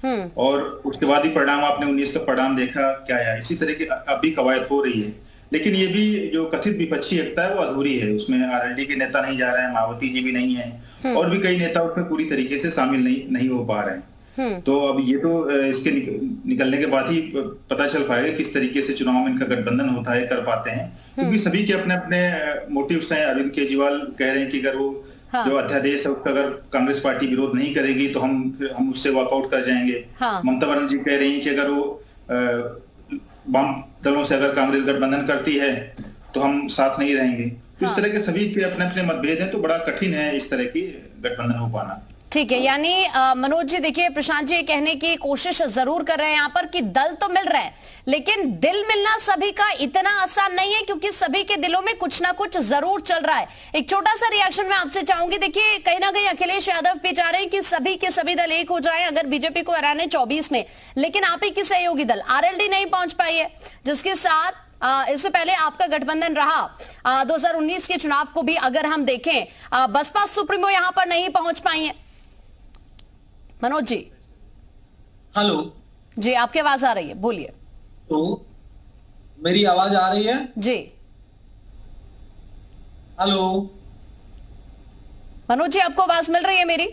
और उसके बाद ही परिणाम, आपने 19 का परिणाम देखा क्या आया। इसी तरह की अब भी कवायद हो रही है, लेकिन ये भी जो कथित विपक्षी एकता है वो अधूरी है। उसमें आरएलडी के नेता नहीं जा रहे हैं, मायावती जी भी नहीं है, और भी कई नेता उसमें पूरी तरीके से शामिल नहीं हो पा रहे हैं। तो अब ये तो इसके निकलने के बाद ही पता चल पाएगा किस तरीके से चुनाव में इनका गठबंधन होता है, कर पाते हैं, क्योंकि सभी के अपने अपने मोटिव्स हैं। अरविंद केजरीवाल कह रहे हैं कि अगर वो जो अध्यादेश है उसका अगर कांग्रेस पार्टी विरोध नहीं करेगी तो हम उससे वॉकआउट कर जाएंगे। ममता बनर्जी कह रही हैं कि अगर वो वाम दलों से अगर कांग्रेस गठबंधन करती है तो हम साथ नहीं रहेंगे। तो इस तरह के सभी के अपने अपने मतभेद हैं, तो बड़ा कठिन है इस तरह की गठबंधन हो पाना। ठीक है, यानी मनोज जी देखिए, प्रशांत जी कहने की कोशिश जरूर कर रहे हैं यहाँ पर कि दल तो मिल रहा है, लेकिन दिल मिलना सभी का इतना आसान नहीं है, क्योंकि सभी के दिलों में कुछ ना कुछ जरूर चल रहा है। एक छोटा सा रिएक्शन मैं आपसे चाहूंगी। देखिए, कहीं ना कहीं अखिलेश यादव भी चाह रहे हैं कि सभी के सभी दल एक हो जाएं अगर बीजेपी को हराने 24 में, लेकिन आप ही की सहयोगी दल आरएलडी नहीं पहुंच पाई है, जिसके साथ इससे पहले आपका गठबंधन रहा। 2019 के चुनाव को भी अगर हम देखें, बसपा सुप्रीमो यहां पर नहीं पहुंच पाई है। मनोज जी, हेलो जी, आपकी आवाज आ रही है, बोलिए। तो मेरी आवाज आ रही है जी? हेलो मनोज जी, आपको आवाज मिल रही है मेरी?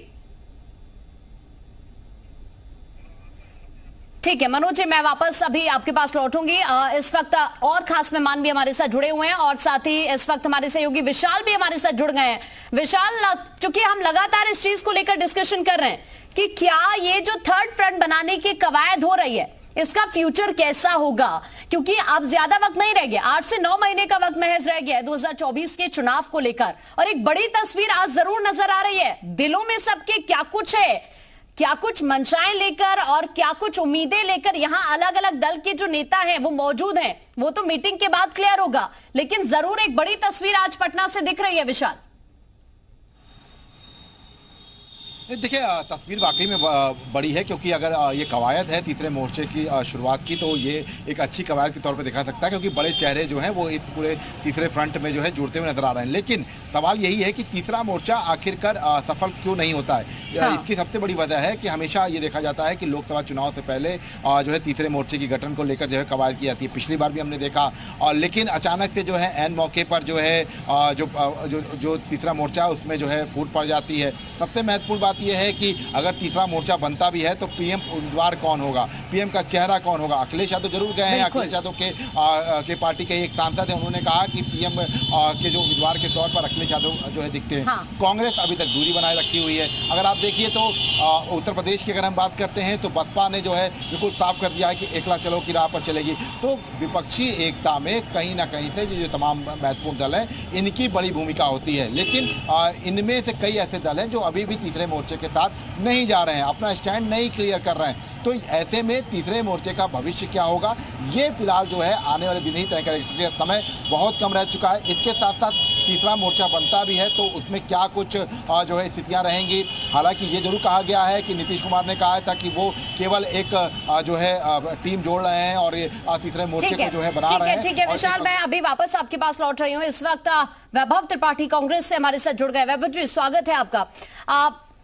ठीक है मनोज जी, मैं वापस अभी आपके पास लौटूंगी। इस वक्त और खास मेहमान भी हमारे साथ जुड़े हुए हैं, और साथ ही इस वक्त हमारे सहयोगी विशाल भी हमारे साथ जुड़ गए हैं। विशाल, चूंकि हम लगातार इस चीज को लेकर डिस्कशन कर रहे हैं कि क्या ये जो थर्ड फ्रंट बनाने की कवायद हो रही है, इसका फ्यूचर कैसा होगा, क्योंकि अब ज्यादा वक्त नहीं रह गया, 8 से 9 महीने का वक्त महज रह गया है 2024 के चुनाव को लेकर, और एक बड़ी तस्वीर आज जरूर नजर आ रही है। दिलों में सबके क्या कुछ है, क्या कुछ मंशाएं लेकर और क्या कुछ उम्मीदें लेकर यहां अलग अलग दल के जो नेता हैं वो मौजूद हैं, वो तो मीटिंग के बाद क्लियर होगा, लेकिन जरूर एक बड़ी तस्वीर आज पटना से दिख रही है। विशाल, देखिए, तस्वीर वाकई में बड़ी है, क्योंकि अगर ये कवायद है तीसरे मोर्चे की शुरुआत की, तो ये एक अच्छी कवायद के तौर पे देखा सकता है, क्योंकि बड़े चेहरे जो हैं वो इस पूरे तीसरे फ्रंट में जो है जुड़ते हुए नजर आ रहे हैं। लेकिन सवाल यही है कि तीसरा मोर्चा आखिरकार सफल क्यों नहीं होता है। इसकी सबसे बड़ी वजह है कि हमेशा ये देखा जाता है कि लोकसभा चुनाव से पहले जो है तीसरे मोर्चे की गठन को लेकर जो है कवायद की जाती है। पिछली बार भी हमने देखा, लेकिन अचानक से जो है एन मौके पर जो है जो तीसरा मोर्चा उसमें जो है फूट पड़ जाती है। सबसे महत्वपूर्ण बात यह है कि अगर तीसरा मोर्चा बनता भी है तो पीएम उम्मीदवार कौन होगा, पीएम का चेहरा कौन होगा। अखिलेश यादव जरूर गए हैं, अखिलेश यादव के पार्टी के एक सांसद हैं, उन्होंने कहा कि पीएम के जो उम्मीदवार के तौर पर अखिलेश यादव जो है दिखते हैं। कांग्रेस अभी तक दूरी बनाए रखी हुई है। अगर आप देखिए तो उत्तर प्रदेश की अगर हम बात करते हैं तो बसपा ने जो है बिल्कुल साफ कर दिया है कि एकला चलो की राह पर चलेगी। तो विपक्षी एकता में कहीं ना कहीं से जो तमाम महत्वपूर्ण दल हैं इनकी बड़ी भूमिका होती है, लेकिन इनमें से कई ऐसे दल हैं जो अभी भी तीसरे मोर्चे के साथ नहीं जा रहे हैं, अपना स्टैंड नहीं क्लियर कर रहे हैं। तो ऐसे में तीसरे मोर्चे का भविष्य क्या होगा, ये फिलहाल जो है आने वाले दिन ही तय करेगा। समय बहुत कम रह चुका है। इसके साथ साथ तीसरा मोर्चा बनता भी है तो उसमें क्या कुछ जो है स्थितियां रहेंगी। हालांकि ये जरूर कहा गया है कि नीतीश कुमार ने कहा था कि वो केवल एक जो है टीम जोड़ रहे हैं और तीसरे मोर्चे को जो है बना रहे हैं। ठीक है विशाल, मैं अभी वापस आपके पास लौट रही हूँ। इस वक्त वैभव त्रिपाठी कांग्रेस से हमारे साथ जुड़ गए। वैभव जी, स्वागत है आपका।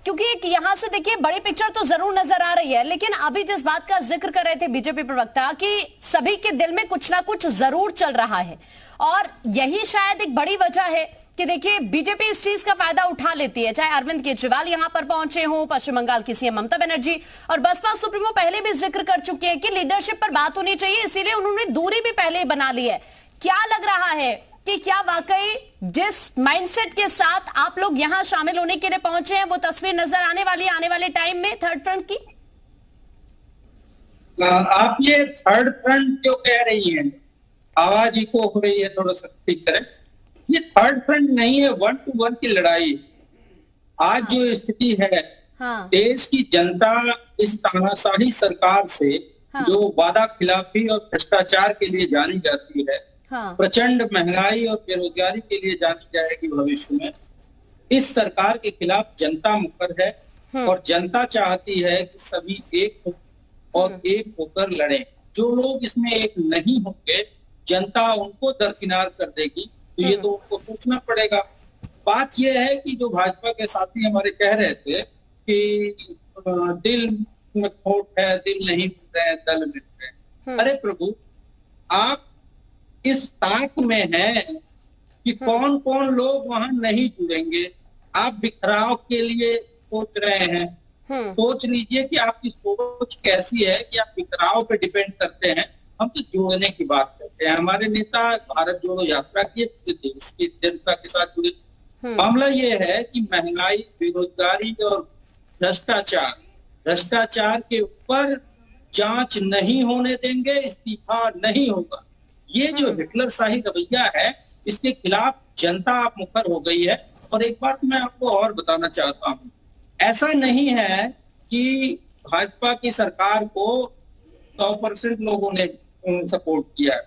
क्योंकि यहां से देखिए बड़ी पिक्चर तो जरूर नजर आ रही है, लेकिन अभी जिस बात का जिक्र कर रहे थे बीजेपी प्रवक्ता कि सभी के दिल में कुछ ना कुछ जरूर चल रहा है, और यही शायद एक बड़ी वजह है कि देखिए बीजेपी इस चीज का फायदा उठा लेती है। चाहे अरविंद केजरीवाल यहां पर पहुंचे हों, पश्चिम बंगाल की सीएम ममता बनर्जी, और बसपा सुप्रीमो पहले भी जिक्र कर चुकी है कि लीडरशिप पर बात होनी चाहिए, इसीलिए उन्होंने दूरी भी पहले ही बना ली है। क्या लग रहा है कि क्या वाकई जिस माइंडसेट के साथ आप लोग यहां शामिल होने के लिए पहुंचे हैं वो तस्वीर नजर आने वाली है आने वाले टाइम में थर्ड फ्रंट की? आप ये थर्ड फ्रंट क्यों कह रही हैं? आवाज इको हो रही है, थोड़ा सा ठीक करें। ये थर्ड फ्रंट नहीं है, 1 to 1 की लड़ाई। आज जो स्थिति है, देश की जनता इस तानाशाही सरकार से जो वादा खिलाफी और भ्रष्टाचार के लिए जानी जाती है, प्रचंड महंगाई और बेरोजगारी के लिए जानी जाएगी भविष्य में, इस सरकार के खिलाफ जनता मुखर है, और जनता चाहती है कि सभी एक हो और एक होकर लड़ें। जो लोग इसमें एक नहीं होंगे, जनता उनको दरकिनार कर देगी, तो ये तो उनको सोचना पड़ेगा। बात यह है कि जो भाजपा के साथी हमारे कह रहे थे कि दिल में खोट है, दिल नहीं मिल रहे, दल मिल रहे। अरे प्रभु, आप इस ताक में हैं कि कौन कौन लोग वहां नहीं जुड़ेंगे। आप बिखराव के लिए सोच रहे हैं। सोच लीजिए कि आपकी सोच कैसी है कि आप बिखराव पे डिपेंड करते हैं। हम तो जोड़ने की बात करते हैं। हमारे नेता भारत जोड़ो यात्रा की देश की जनता के साथ जुड़े। मामला ये है कि महंगाई, बेरोजगारी और भ्रष्टाचार के ऊपर जांच नहीं होने देंगे, इस्तीफा नहीं होगा। ये जो हिटलर शाही रवैया है, इसके खिलाफ जनता आप मुखर हो गई है। और एक बात मैं आपको और बताना चाहता हूँ, ऐसा नहीं है कि भाजपा की सरकार को 100% लोगों ने सपोर्ट किया है।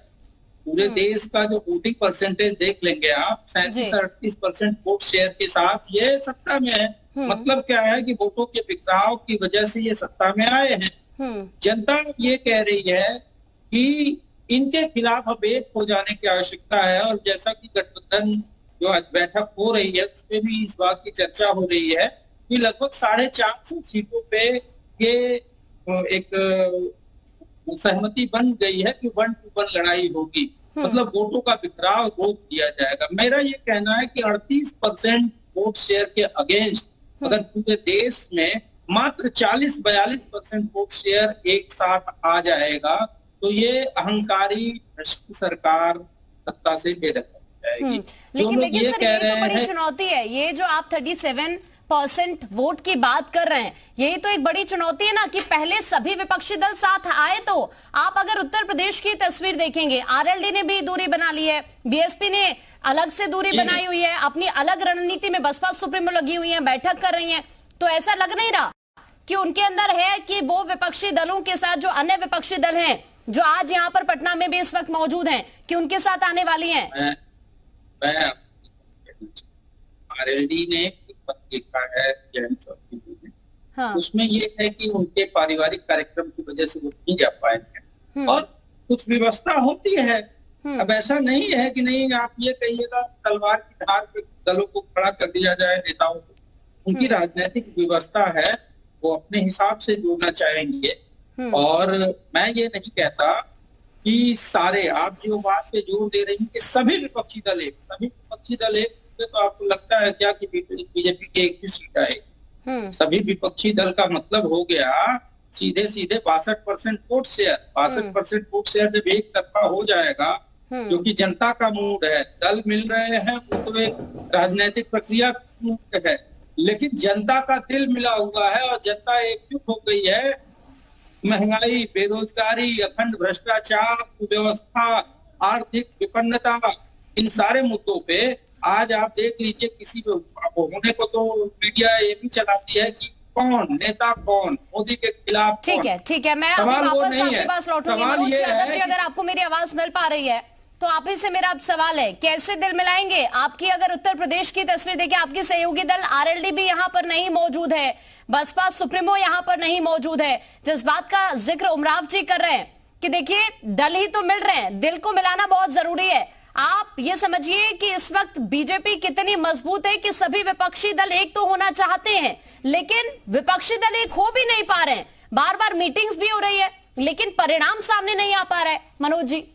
पूरे देश का जो वोटिंग परसेंटेज देख लेंगे आप, 37-38% वोट शेयर के साथ ये सत्ता में है। मतलब क्या है कि वोटों के बिखराव की वजह से ये सत्ता में आए हैं। जनता ये कह रही है कि इनके खिलाफ अब एक हो जाने की आवश्यकता है। और जैसा कि गठबंधन जो आज बैठक हो रही है, उसपे भी इस बात की चर्चा हो रही है कि लगभग 450 सीटों पे ये एक सहमति बन गई है कि 1 to 1 लड़ाई होगी। मतलब वोटों का बिखराव रोक दिया जाएगा। मेरा ये कहना है कि 38% वोट शेयर के अगेंस्ट अगर पूरे देश में मात्र 40-42% वोट शेयर एक साथ आ जाएगा, तो ये अहंकारी भ्रष्ट सरकार सत्ता से बेदखल हो जाएगी। लेकिन ये कह रहे हैं, बड़ी चुनौती है ये जो आप 37% वोट की बात कर रहे हैं। यही तो एक बड़ी चुनौती है ना कि पहले सभी विपक्षी दल साथ आए। तो आप अगर उत्तर प्रदेश की तस्वीर देखेंगे, आरएलडी ने भी दूरी बना ली है, बीएसपी ने अलग से दूरी बनाई हुई है, अपनी अलग रणनीति में बसपा सुप्रीमो लगी हुई है, बैठक कर रही है। तो ऐसा लग नहीं रहा कि उनके अंदर है कि वो विपक्षी दलों के साथ जो अन्य विपक्षी दल हैं, जो आज यहाँ पर पटना में भी इस वक्त मौजूद हैं, कि उनके साथ आने वाली हैं। आरएलडी ने एक पत्र लिखा है जयंत चौधरी ने, हाँ। उसमें ये है कि उनके पारिवारिक कार्यक्रम की वजह से वो नहीं जा पाएंगे और कुछ व्यवस्था होती है। अब ऐसा नहीं है कि नहीं, आप ये कहिएगा तलवार की धार पे दलों को खड़ा कर दिया जाए, नेताओं को। उनकी राजनीतिक व्यवस्था है, वो अपने हिसाब से जोड़ना चाहेंगे। और मैं ये नहीं कहता कि सारे, आप जो बात पे जोर दे रही हैं कि सभी विपक्षी दल एक, तो आपको लगता है क्या कि बीजेपी की एक भी सीट आएगी? सभी विपक्षी दल का मतलब हो गया सीधे 62% वोट शेयर। 62% वोट शेयर जब एक तरफा हो जाएगा, क्योंकि जनता का मूड है, दल मिल रहे हैं, वो तो एक राजनीतिक प्रक्रिया है, लेकिन जनता का दिल मिला हुआ है और जनता एकजुट हो गई है। महंगाई, बेरोजगारी, अखंड भ्रष्टाचार, कुव्यवस्था, आर्थिक विपन्नता, इन सारे मुद्दों पे आज आप देख लीजिए, किसी होने को तो मीडिया ये भी चलाती है कि कौन नेता, कौन मोदी के खिलाफ। ठीक है, मैं वापस आपके पास लौटूंगी। मनोज यादव जी, अगर आपको मेरी आवाज मिल पा रही है तो आप ही से मेरा अब सवाल है, कैसे दिल मिलाएंगे? आपकी अगर उत्तर प्रदेश की तस्वीर देखिए, आपकी सहयोगी दल आरएलडी भी यहाँ पर नहीं मौजूद है, बसपा सुप्रीमो यहाँ पर नहीं मौजूद है। जिस बात का जिक्र उमराव जी कर रहे हैं कि देखिए दल ही तो मिल रहे हैं, दिल को मिलाना बहुत जरूरी है। आप ये समझिए कि इस वक्त बीजेपी कितनी मजबूत है कि सभी विपक्षी दल एक तो होना चाहते हैं, लेकिन विपक्षी दल एक हो भी नहीं पा रहे हैं। बार बार मीटिंग्स भी हो रही है, लेकिन परिणाम सामने नहीं आ पा रहा है। मनोज जी,